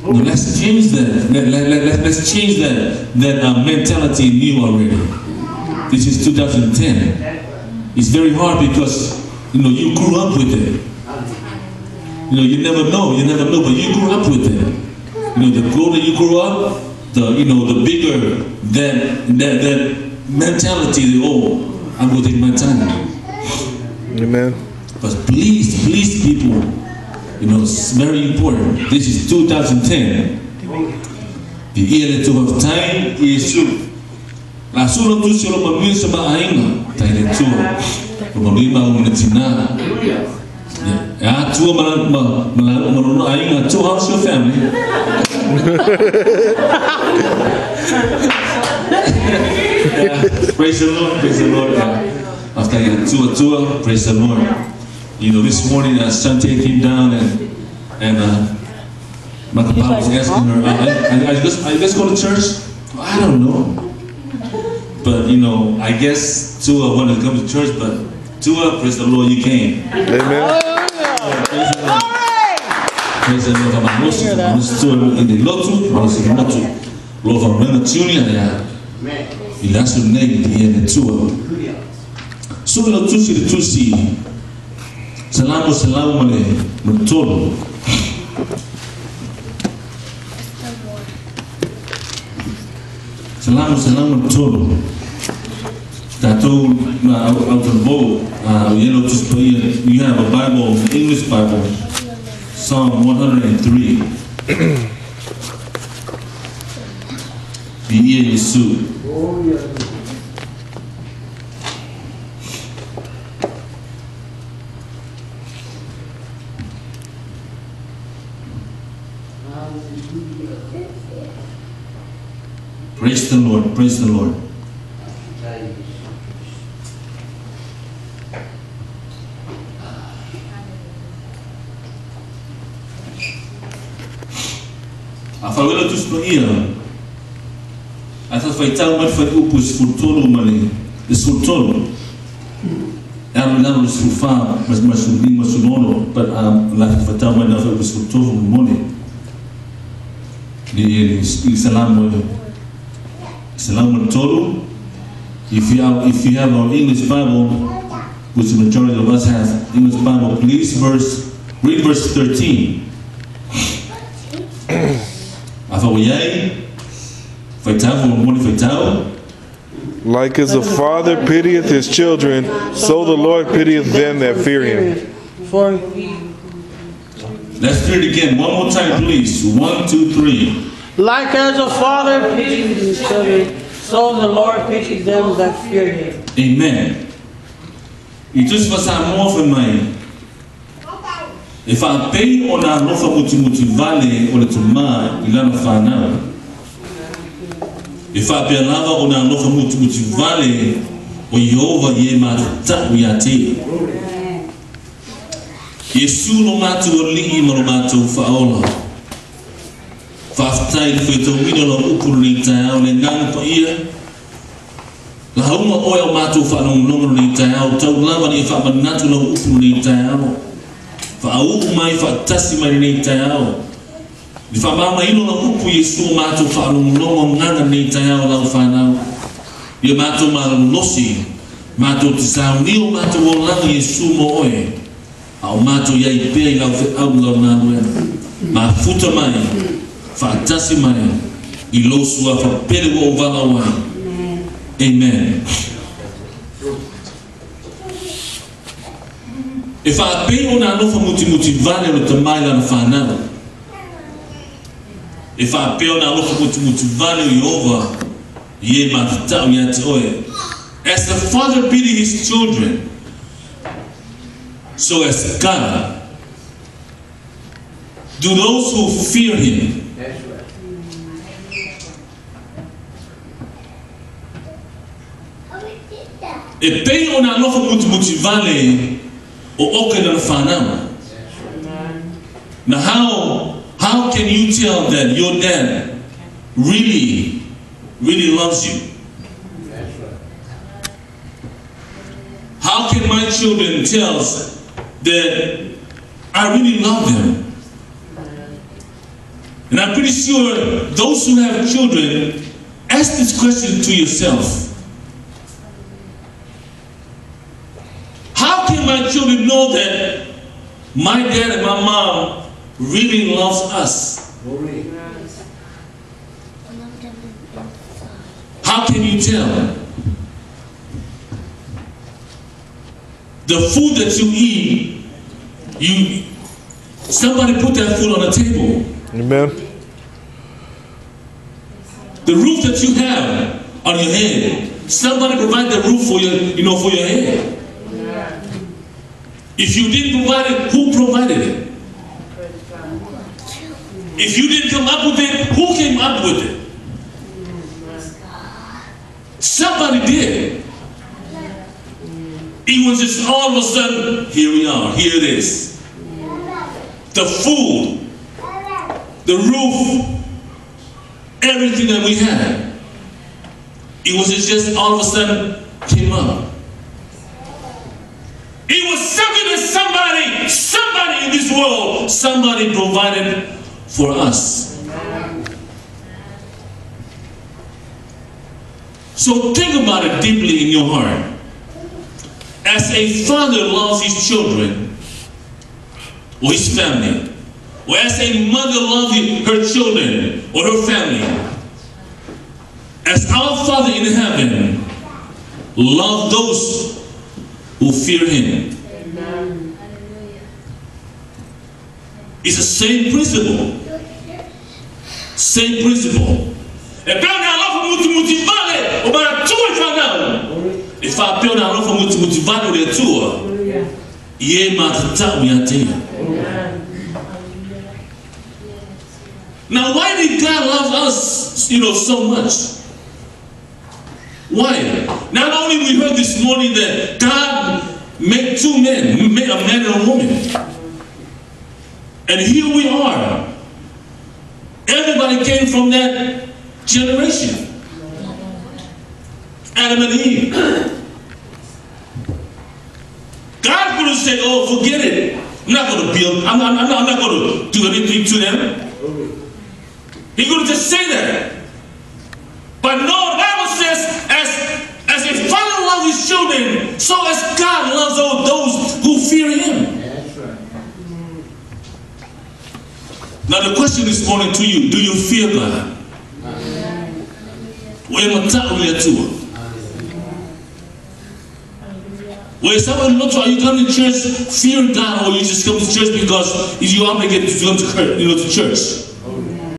No, let's change that. Let's change that mentality in you already. This is 2010. It's very hard because you grew up with it. You never know, but you grew up with it. The older you grew up, the bigger that mentality. I'm going to take my time. Amen. But please, people, it's very important. This is 2010. The year to have time is true. La solo tu solo mamia sama ainga, taile tu, mamia unatina. Ya tu malah ainga tu. How's your family? Praise the Lord, praise the Lord. After you praise the Lord. This morning Shante came down and Mother Bob was asking her, I just go to church? I don't know. But I guess Tua wanted to come to church, but Tua, praise the Lord, you came. Amen. Praise the Lord. Praise the Lord. In the lotu, Lord of Menatunia, Ilasu Negi, the Tua. So the Tusi, Salamu Salamu Mutolo. Salamu Mutolo. Tattoo out of the bowl. You have a Bible, English Bible, Psalm 103. The year you suit. Praise the Lord, praise the Lord. Afawela tuspoia. Ata faitau mat fai upus futolo male. Disfutolo. Ela não desfrufa, mas subi masunono, but lá faitau mat na fai futolo mole. Ni Salam Tolu. If you have our English Bible, which the majority of us have English Bible, please read verse 13. Like as a father pitieth his children, so the Lord pitieth them that fear him. Let's read it again. One more time, please. 1, 2, 3. Like as a father pities his children, so the Lord pities them that fear him. Amen. E tu se passar more mai. If I pay on our nofa muti vale o le tuma ilana whanau. If I pay lava on our nofa muti vale o Yehova ye mata uyate. Yesu no matu o li mo matu faola. Faftai foi tão mina no upurita o le ngang to ia. La hauma o matu fa no rita o tau lava ni fa manatu no upurita o. Fa au mai fa tasi mai rita o. Ni fa mama ino no upu Yesu matu fa no nganga rita o la fa na. Ia matu ma losi. Matu tsau ni o matu o la Yesu mo oe. Au matu ia I pe la au la na ma futa mai. Fatasi mai ilosua fa pele wo vala wai. Amen. If I pay on anofa muti vale lo tamai la whanau. If I pay on anofa muti vale Yehova ye matau yate oe. As the father pity his children, so as God do those who fear him. E pei o na lofa muti vale o oke na whanau. Now how can you tell that your dad really loves you? How can my children tell that I really love them? And I'm pretty sure those who have children, ask this question to yourself. How can my children know that my dad and my mom really loves us? How can you tell? The food that you eat, somebody put that food on the table. Amen. The roof that you have on your head, somebody provided the roof for your, for your head. If you didn't provide it, who provided it? If you didn't come up with it, who came up with it? Somebody did. It was just all of a sudden, here we are, here it is. The food, the roof, everything that we had. It was just all of a sudden came up. It was something that somebody in this world, somebody provided for us. So think about it deeply in your heart. As a father loves his children, or his family, or as a mother loves her children, or her family, as our Father in heaven loves those who fear him. Amen. It's the same principle. Same principle. If I build a love for motivate the tour, ye matata miatea. Now, why did God love us, so much? Why? Not only we heard this morning that God made two men, He made a man and a woman, and here we are. Everybody came from that generation. Adam and Eve. God could have said, "Oh, forget it. I'm not going to build. I'm not going to do anything to them." He could have just said that. But no, the Bible says, as a father loves his children, so as God loves all those who fear him. That's right. Now the question this morning to you, do you fear God? When somebody looks at you come to church, fear God, or you just come to church because you're obligated to come to church.